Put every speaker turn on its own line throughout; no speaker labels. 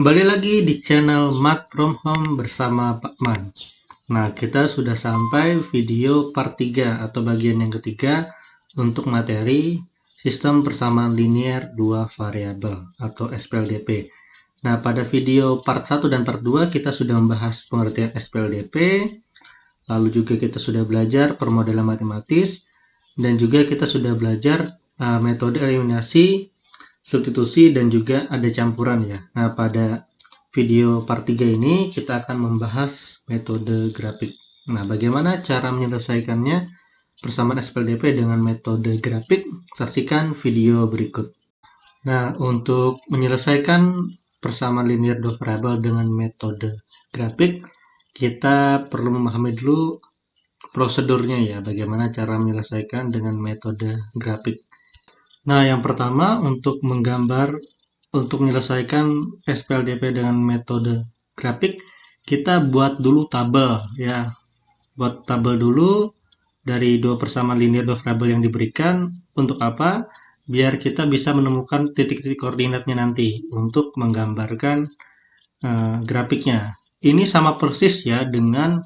Kembali lagi di channel Math from Home bersama Pak Man. Nah, kita sudah sampai video part 3 atau bagian yang ketiga untuk materi sistem persamaan linear dua variabel atau SPLDP. Nah, pada video part 1 dan part 2 kita sudah membahas pengertian SPLDP, lalu juga kita sudah belajar permodelan matematis, dan juga kita sudah belajar metode eliminasi, substitusi, dan juga ada campuran ya. Nah, pada video part 3 ini kita akan membahas metode grafik. Nah, bagaimana cara menyelesaikannya persamaan SPLDP dengan metode grafik? Saksikan video berikut. Nah, untuk menyelesaikan persamaan linear dua variabel dengan metode grafik, kita perlu memahami dulu prosedurnya ya, bagaimana cara menyelesaikan dengan metode grafik. Nah, yang pertama untuk menyelesaikan SPLDP dengan metode grafik, kita buat dulu tabel ya. Buat tabel dulu dari dua persamaan linear dua variabel yang diberikan. Untuk apa? Biar kita bisa menemukan titik-titik koordinatnya nanti untuk menggambarkan grafiknya. Ini sama persis ya dengan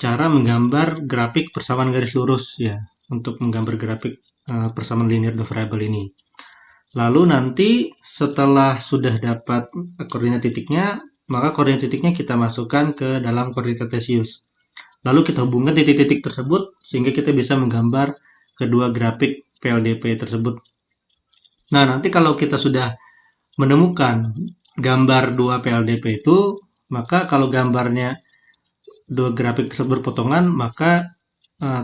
cara menggambar grafik persamaan garis lurus ya, untuk menggambar grafik persamaan linear dua variabel ini. Lalu nanti setelah sudah dapat koordinat titiknya, maka koordinat titiknya kita masukkan ke dalam koordinat kartesius. Lalu kita hubungkan titik-titik tersebut sehingga kita bisa menggambar kedua grafik PLDP tersebut. Nah, nanti kalau kita sudah menemukan gambar dua PLDP itu, maka kalau gambarnya dua grafik tersebut berpotongan, maka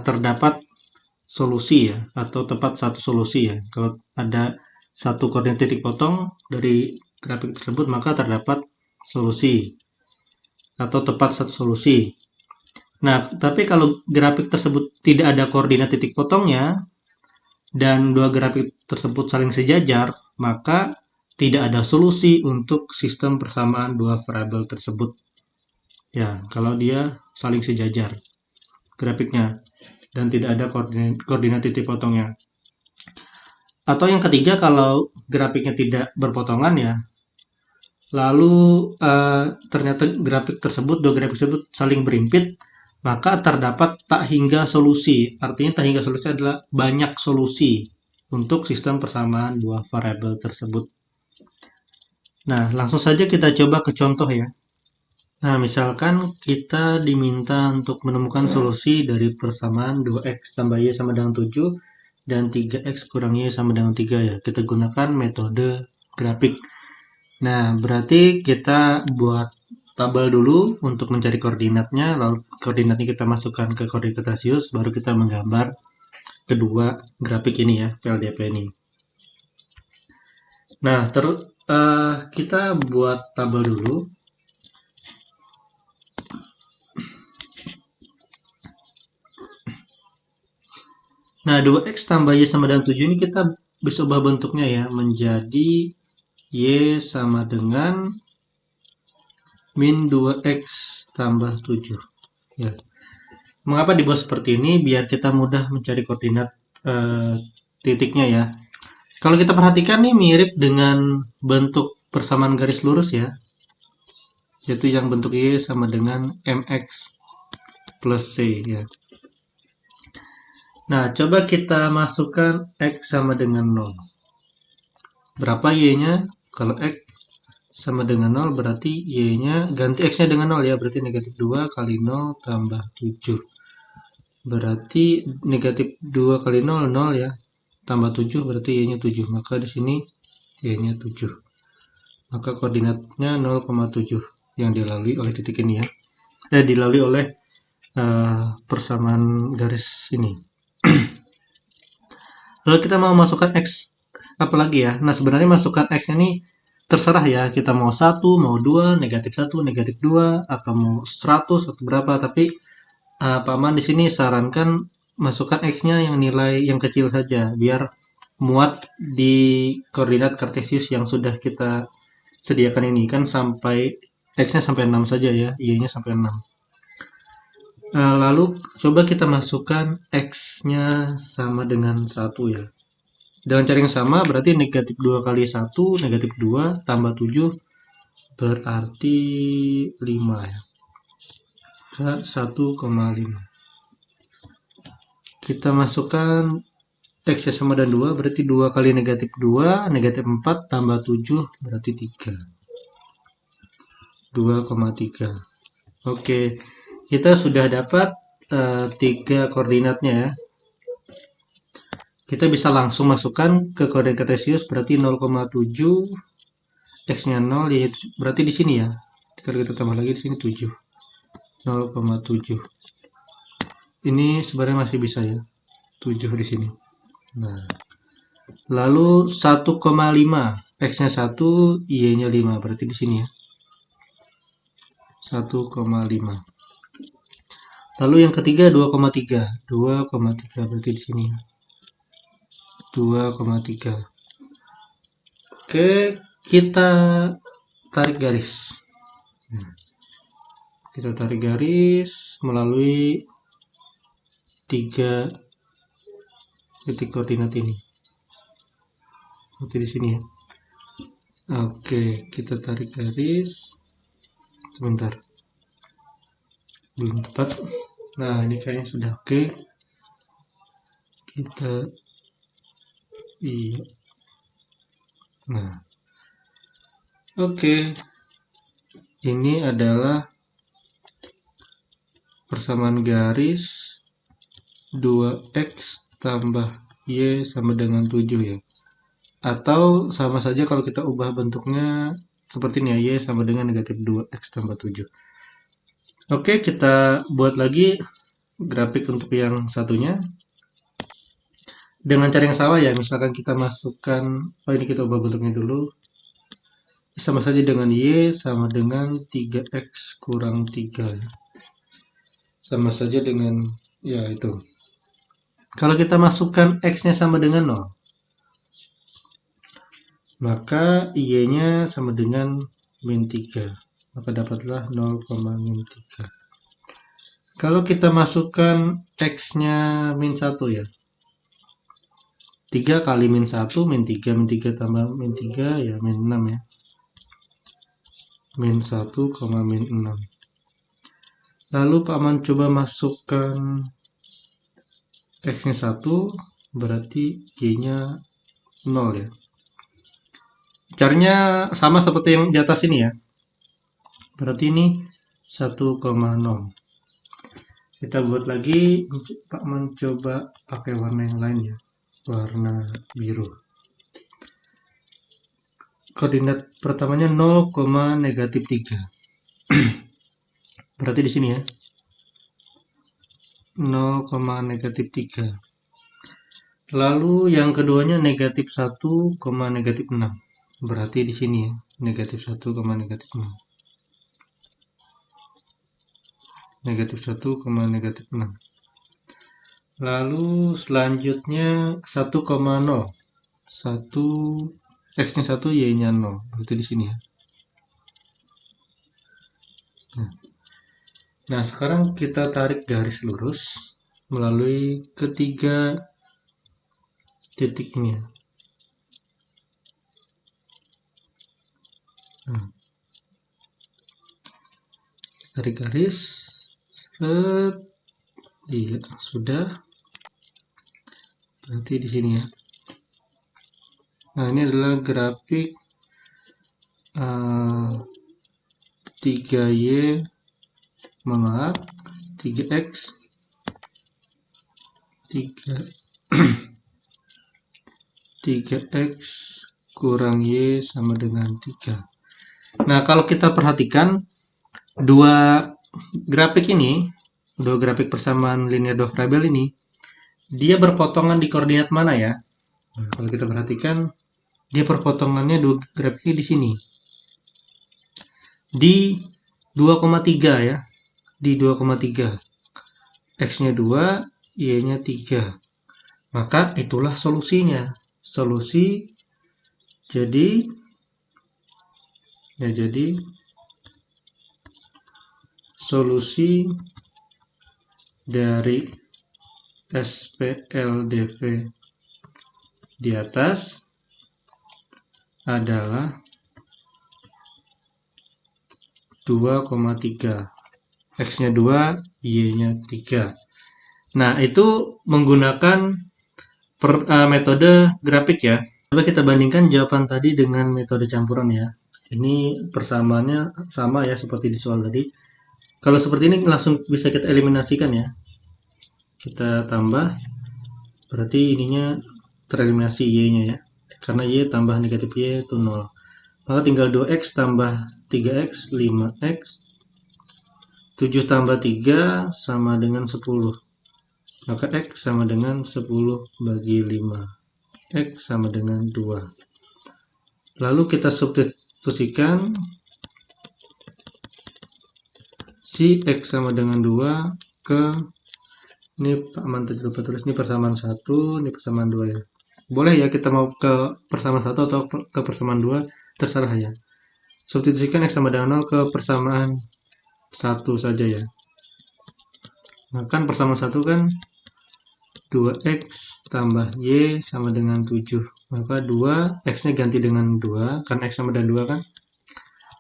terdapat solusi ya, atau tepat satu solusi ya. Kalau ada satu koordinat titik potong dari grafik tersebut, maka terdapat solusi atau tepat satu solusi. Nah, tapi kalau grafik tersebut tidak ada koordinat titik potongnya dan dua grafik tersebut saling sejajar, maka tidak ada solusi untuk sistem persamaan dua variabel tersebut. Ya, kalau dia saling sejajar grafiknya dan tidak ada koordinat titik potongnya. Atau yang ketiga, kalau grafiknya tidak berpotongan ya, lalu ternyata dua grafik tersebut saling berimpit, maka terdapat tak hingga solusi. Artinya tak hingga solusi adalah banyak solusi untuk sistem persamaan dua variabel tersebut. Nah, langsung saja kita coba ke contoh ya. Nah, misalkan kita diminta untuk menemukan solusi dari persamaan 2x tambah y sama dengan 7 dan 3x kurang y sama dengan 3 ya. Kita gunakan metode grafik. Nah, berarti kita buat tabel dulu untuk mencari koordinatnya, lalu koordinatnya kita masukkan ke koordinat kartesius, baru kita menggambar kedua grafik ini ya, PLDP ini. Nah, terus kita buat tabel dulu. Nah, 2x tambah y sama dengan 7 ini kita bisa ubah bentuknya ya, menjadi y sama dengan min 2x tambah 7. Ya. Mengapa dibuat seperti ini? Biar kita mudah mencari koordinat titiknya ya. Kalau kita perhatikan nih mirip dengan bentuk persamaan garis lurus ya, yaitu yang bentuk y sama dengan mx plus c ya. Nah, coba kita masukkan x sama dengan 0. Berapa y-nya? Kalau x sama dengan 0 berarti y-nya, ganti x-nya dengan 0 ya, berarti negatif 2 kali 0 tambah 7. Berarti negatif 2 kali 0, 0 ya, tambah 7 berarti y-nya 7. Maka di sini y-nya 7. Maka koordinatnya 0,7 yang dilalui oleh titik ini ya. Dilalui oleh persamaan garis ini. Lalu kita mau masukkan x apa lagi ya? Nah, sebenarnya masukkan x ini terserah ya, kita mau 1, mau 2, negatif 1, negatif 2, atau mau 100 atau berapa, tapi Pak Man di sini sarankan masukkan x-nya yang nilai yang kecil saja, biar muat di koordinat kartesius yang sudah kita sediakan ini, kan sampai x-nya sampai 6 saja ya, y-nya sampai 6. Lalu coba kita masukkan x-nya sama dengan 1 ya. Dengan cara yang sama berarti negatif 2 kali 1, negatif 2 tambah 7 berarti 5 ya. 1,5. Kita masukkan X sama dan 2, berarti 2 kali negatif 2, negatif 4 tambah 7, berarti 3. 2,3. Oke, kita sudah dapat 3 koordinatnya ya. Kita bisa langsung masukkan ke koordinat kartesius, berarti 0,7, X-nya 0, yaitu berarti di sini ya. Kalau kita tambah lagi di sini 7. 0,7. Ini sebenarnya masih bisa ya. 7 di sini. Nah, lalu 1,5, X-nya 1, Y-nya 5, berarti di sini ya. 1,5. Lalu yang ketiga 2,3. 2,3 berarti di sini ya. 2,3. Oke, kita tarik garis. Kita tarik garis melalui 3 titik koordinat ini. Seperti di sini ya. Oke, kita tarik garis. Sebentar. Belum tepat. Nah, ini kayaknya sudah oke. Kita iya. Nah. Oke. Ini adalah persamaan garis 2x tambah y sama dengan 7 ya. Atau sama saja kalau kita ubah bentuknya seperti ini ya, y sama dengan negatif 2x tambah 7. Oke, kita buat lagi grafik untuk yang satunya. Dengan cara yang sama ya, misalkan kita masukkan, ini kita ubah bentuknya dulu. Sama saja dengan y sama dengan 3x kurang 3. Sama saja dengan, ya itu. Kalau kita masukkan x-nya sama dengan 0, maka y-nya sama dengan min 3. Maka dapatlah 0,3. Kalau kita masukkan x-nya min 1 ya. 3 kali min 1, min 3. Min 3 tambah min 3 ya min 6 ya. Min 1, min 6. Lalu Pak Man coba masukkan x-nya 1, berarti y-nya 0 ya. Caranya sama seperti yang di atas ini ya. Berarti ini 1,0. Kita buat lagi, Pak mencoba pakai warna yang lain ya, warna biru. Koordinat pertamanya 0, negatif 3. Berarti di sini ya. 0, negatif 3. Lalu yang keduanya negatif 1, negatif 6. Berarti di sini ya, negatif 1, negatif 6. Negatif 1, negatif 6. Lalu selanjutnya 1,0. 1, X-nya 1, Y-nya 0. Berarti di sini ya. Nah, sekarang kita tarik garis lurus melalui ketiga titik ini ya. Nah, tarik garis. Iya, sudah. Berarti di sini ya. Nah, ini adalah grafik 3Y, maaf, 3X, 3X kurang Y sama dengan 3. Nah, kalau kita perhatikan dua grafik ini, dua grafik persamaan linear dua variabel ini, dia berpotongan di koordinat mana ya? Nah, kalau kita perhatikan, dia perpotongannya dua grafiknya di sini. Di 2,3 ya. Di 2,3. X-nya 2, Y-nya 3. Maka itulah solusinya. Solusi jadi solusi dari SPLDV di atas adalah 2,3. X-nya 2, Y-nya 3. Nah, itu menggunakan metode grafik ya. Coba kita bandingkan jawaban tadi dengan metode campuran ya. Ini persamaannya sama ya seperti di soal tadi. Kalau seperti ini langsung bisa kita eliminasikan ya. Kita tambah, berarti ininya tereliminasi Y-nya ya. Karena Y tambah negatif Y itu 0. Maka tinggal 2X tambah 3X, 5X. 7 tambah 3 sama dengan 10. Maka X sama dengan 10 bagi 5. X sama dengan 2. Lalu kita substitusikan si X sama dengan 2 ke, ini Pak Man tadi lupa tulis, ini persamaan 1, ini persamaan 2 ya. Boleh ya kita mau ke persamaan 1 atau ke persamaan 2, terserah ya. Substitusikan X sama dengan 0 ke persamaan 1 saja ya. Nah kan persamaan 1 kan 2X tambah Y sama dengan 7. Maka 2, X-nya ganti dengan 2, karena X sama dengan 2 kan.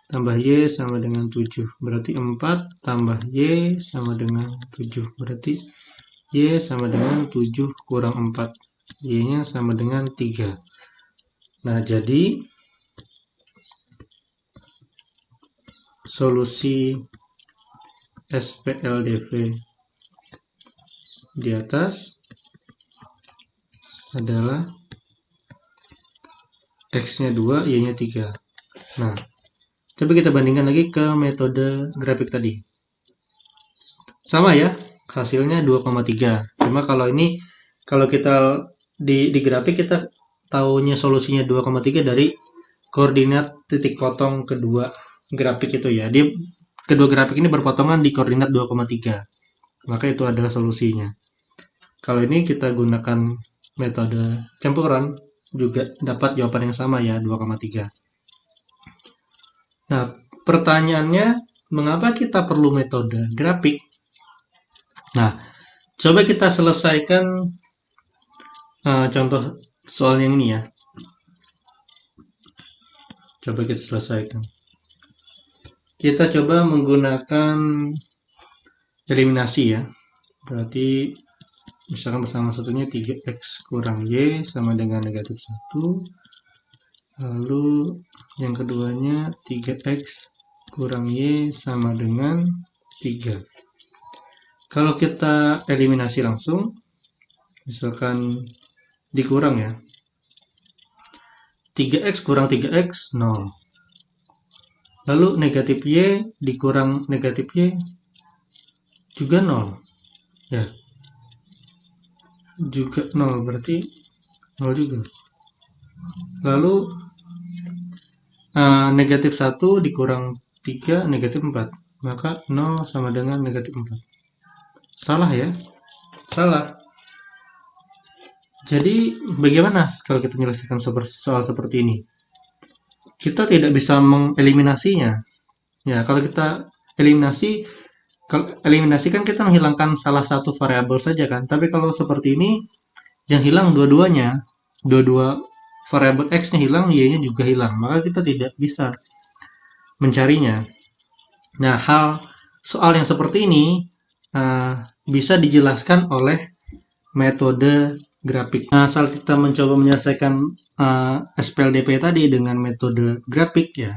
Tambah Y sama dengan 7. Berarti 4 tambah Y sama dengan 7. Berarti Y sama dengan 7 kurang 4. Y-nya sama dengan 3. Nah, jadi solusi SPLDV di atas adalah X-nya 2, Y-nya 3. Nah, coba kita bandingkan lagi ke metode grafik tadi. Sama ya, hasilnya 2,3. Cuma kalau ini, kalau kita di grafik kita tahunya solusinya 2,3 dari koordinat titik potong kedua grafik itu ya. Dia kedua grafik ini berpotongan di koordinat 2,3. Maka itu adalah solusinya. Kalau ini kita gunakan metode campuran juga dapat jawaban yang sama ya, 2,3. Nah, pertanyaannya, mengapa kita perlu metode grafik? Nah, coba kita selesaikan contoh soal yang ini ya. Coba kita selesaikan. Kita coba menggunakan eliminasi ya. Berarti misalkan bersama satunya 3X kurang Y sama dengan negatif 1. Lalu yang keduanya 3X kurang Y sama dengan 3. Kalau kita eliminasi langsung, misalkan dikurang ya. 3X kurang 3X, 0. Lalu negatif Y dikurang negatif Y juga 0. Ya. Juga 0, berarti 0 juga. Lalu negatif 1 dikurang 3, negatif 4. Maka 0 sama dengan negatif 4. Salah ya? Salah. Jadi bagaimana kalau kita menyelesaikan soal seperti ini? Kita tidak bisa mengeliminasinya. Ya, kalau kita eliminasi kan kita menghilangkan salah satu variabel saja kan. Tapi kalau seperti ini, yang hilang dua-duanya. Dua-dua variabel X-nya hilang, Y-nya juga hilang. Maka kita tidak bisa mencarinya. Nah, soal yang seperti ini bisa dijelaskan oleh metode grafik. Nah, saat kita mencoba menyelesaikan SPLDP tadi dengan metode grafik ya.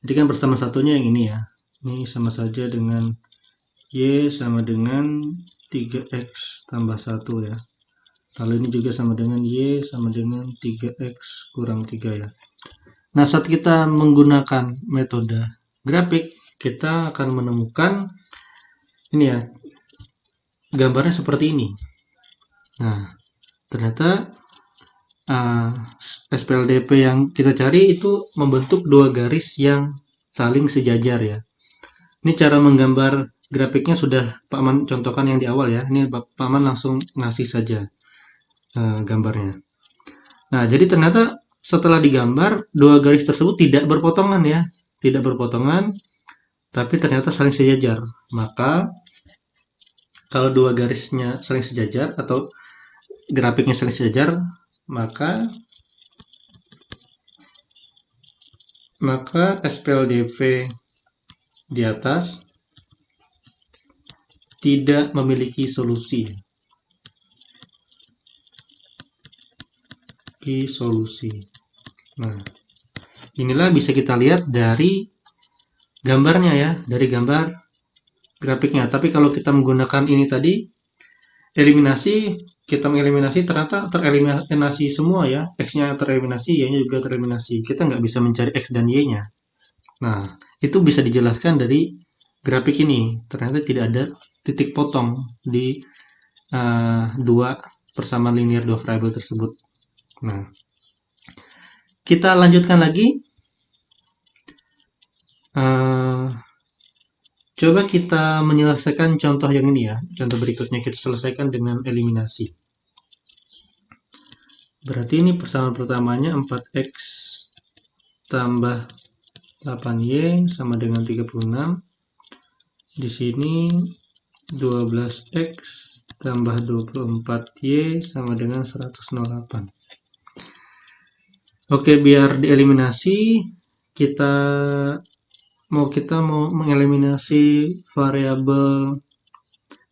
Jadi kan bersama satunya yang ini ya. Ini sama saja dengan Y sama dengan 3X tambah 1 ya. Lalu ini juga sama dengan Y sama dengan 3X kurang 3 ya. Nah, saat kita menggunakan metode grafik, kita akan menemukan ini ya, gambarnya seperti ini. Nah, ternyata SPLDP yang kita cari itu membentuk dua garis yang saling sejajar ya. Ini cara menggambar grafiknya sudah Pak Man contohkan yang di awal ya. Ini Pak Man langsung ngasih saja gambarnya. Nah, jadi ternyata setelah digambar, dua garis tersebut tidak berpotongan ya. Tidak berpotongan, tapi ternyata saling sejajar. Maka, kalau dua garisnya saling sejajar, atau grafiknya saling sejajar, maka SPLDV di atas tidak memiliki solusi. Nah, inilah bisa kita lihat dari gambarnya ya, dari gambar grafiknya. Tapi kalau kita menggunakan ini tadi, eliminasi, kita mengeliminasi, ternyata tereliminasi semua ya. X-nya tereliminasi, Y-nya juga tereliminasi. Kita nggak bisa mencari X dan Y-nya. Nah, itu bisa dijelaskan dari grafik ini. Ternyata tidak ada titik potong di dua persamaan linear dua variabel tersebut. Nah, kita lanjutkan lagi. Coba kita menyelesaikan contoh yang ini ya. Contoh berikutnya kita selesaikan dengan eliminasi. Berarti ini persamaan pertamanya 4x tambah 8y sama dengan 36. Di sini 12x tambah 24y sama dengan 108. Oke, biar dieliminasi, kita mau mengeliminasi variabel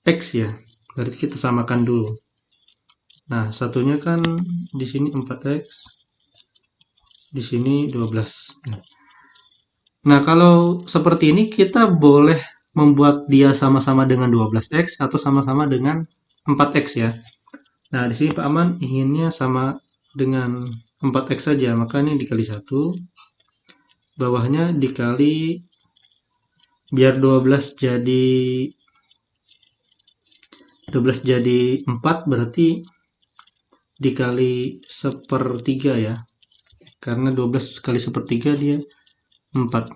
X ya. Berarti kita samakan dulu. Nah, satunya kan di sini 4x, di sini 12. Nah, kalau seperti ini kita boleh membuat dia sama-sama dengan 12x atau sama-sama dengan 4x ya. Nah, di sini Pak Aman inginnya sama dengan 4x saja, maka ini dikali 1. Bawahnya dikali, biar 12 jadi 4, berarti dikali 1/3 ya. Karena 12 kali 1/3 dia 4.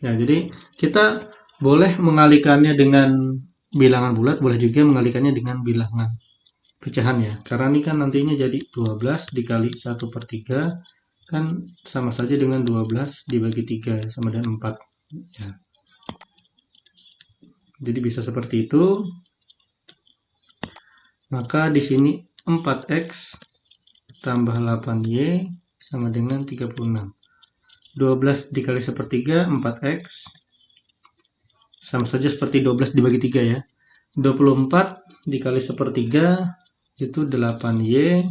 Ya, jadi kita boleh mengalikannya dengan bilangan bulat, boleh juga mengalikannya dengan bilangan pecahan ya. Karena ini kan nantinya jadi 12 dikali 1/3 kan sama saja dengan 12 dibagi 3 sama dengan 4 ya. Jadi bisa seperti itu. Maka di sini 4x tambah 8y sama dengan 36. 12 dikali 1/3 4x, sama saja seperti 12 dibagi 3 ya. 24 dikali 1/3 itu 8y,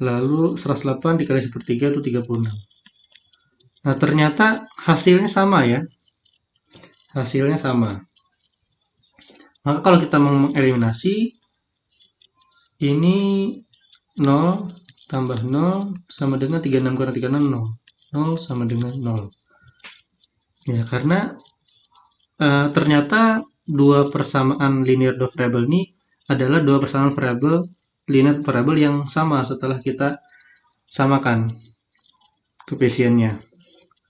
lalu 108 dikali 1/3 itu 36. Nah, ternyata hasilnya sama ya. Hasilnya sama. Maka kalau kita mengeliminasi, ini 0 tambah 0 sama dengan 36 kurang 36, 0. 0 sama dengan 0. Ya, karena ternyata dua persamaan linear dua variabel ini adalah dua persamaan linear variabel yang sama setelah kita samakan koefisiennya.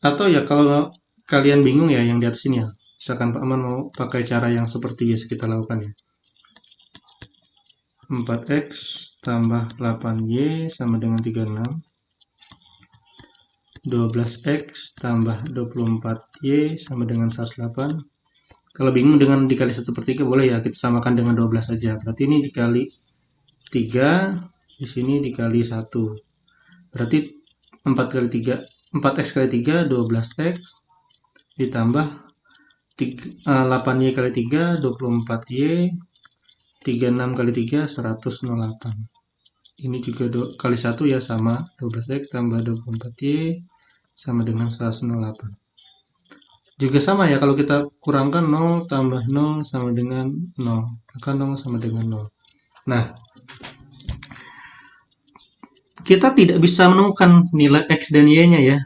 Atau ya kalau kalian bingung ya yang di atas ini ya, misalkan Pak Aman mau pakai cara yang seperti biasa kita lakukan ya. 4x tambah 8y sama dengan 36. 12x tambah 24y sama dengan 108. Kalau bingung dengan dikali 1/3 boleh ya, kita samakan dengan 12 saja. Berarti ini dikali 3, di sini dikali 1. Berarti 4 kali 3, 4x kali 3, 12x, ditambah 8y kali 3, 24y, 36 kali 3, 108. Ini juga kali 1 ya, sama 12x tambah 24y sama dengan 108. Juga sama ya, kalau kita kurangkan 0 tambah 0 sama dengan 0, maka 0 sama dengan 0. Nah, kita tidak bisa menemukan nilai X dan Y-nya ya.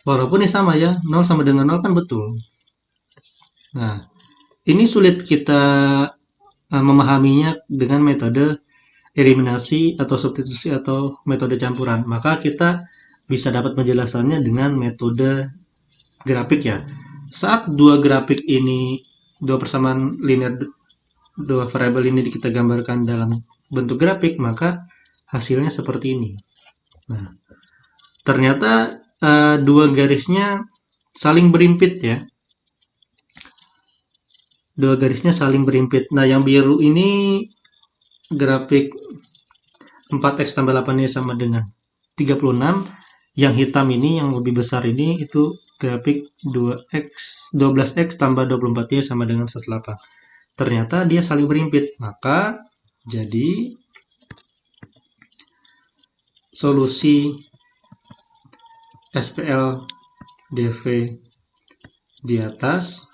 Walaupun ini sama ya, 0 sama dengan 0 kan betul. Nah, ini sulit kita memahaminya dengan metode eliminasi atau substitusi atau metode campuran. Maka kita bisa dapat penjelasannya dengan metode grafik ya. Saat dua grafik ini, dua persamaan linear dua variabel ini kita gambarkan dalam bentuk grafik, maka hasilnya seperti ini. Nah, ternyata dua garisnya saling berimpit ya. Dua garisnya saling berimpit. Nah, yang biru ini grafik 4x tambah 8y sama dengan 36. Yang hitam ini, yang lebih besar ini, itu grafik 12x tambah 24y sama dengan 108. Ternyata dia saling berimpit. Maka jadi solusi SPLDV di atas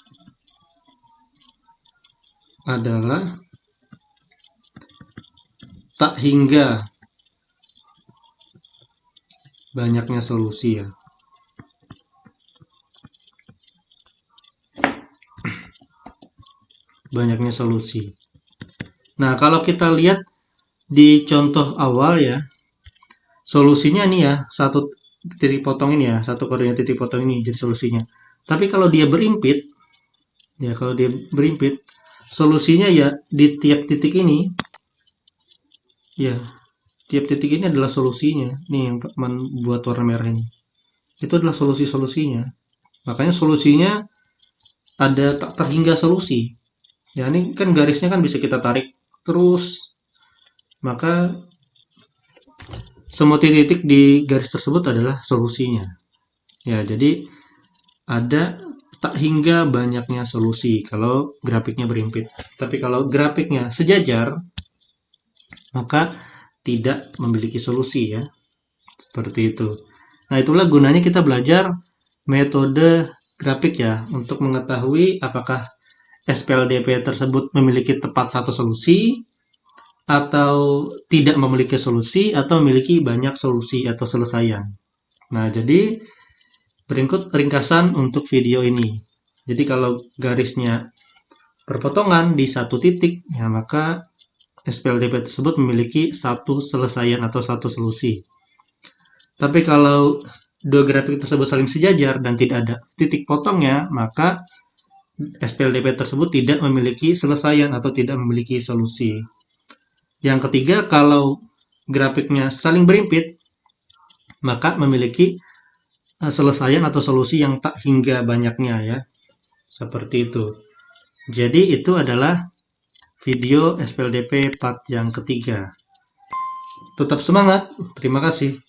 adalah tak hingga banyaknya solusi ya. Banyaknya solusi. Nah, kalau kita lihat di contoh awal ya, solusinya nih ya, satu titik potong ini ya, satu koordinat titik potong ini jadi solusinya. Tapi kalau dia berimpit, ya kalau dia berimpit, solusinya ya di tiap titik ini, ya tiap titik ini adalah solusinya. Nih yang membuat warna merah ini. Itu adalah solusi-solusinya. Makanya solusinya ada tak terhingga solusi. Ya ini kan garisnya kan bisa kita tarik terus. Maka semua titik-titik di garis tersebut adalah solusinya. Ya, jadi ada tak hingga banyaknya solusi kalau grafiknya berimpit. Tapi kalau grafiknya sejajar, maka tidak memiliki solusi ya. Seperti itu. Nah, itulah gunanya kita belajar metode grafik ya, untuk mengetahui apakah SPLDP tersebut memiliki tepat satu solusi, atau tidak memiliki solusi, atau memiliki banyak solusi atau selesaian. Nah, jadi berikut ringkasan untuk video ini. Jadi kalau garisnya berpotongan di satu titik, ya maka SPLDP tersebut memiliki satu selesaian atau satu solusi. Tapi kalau dua grafik tersebut saling sejajar dan tidak ada titik potongnya, maka SPLDP tersebut tidak memiliki selesaian atau tidak memiliki solusi. Yang ketiga, kalau grafiknya saling berimpit, maka memiliki selesaian atau solusi yang tak hingga banyaknya ya. Seperti itu. Jadi itu adalah video SPLDP part yang ketiga. Tetap semangat, terima kasih.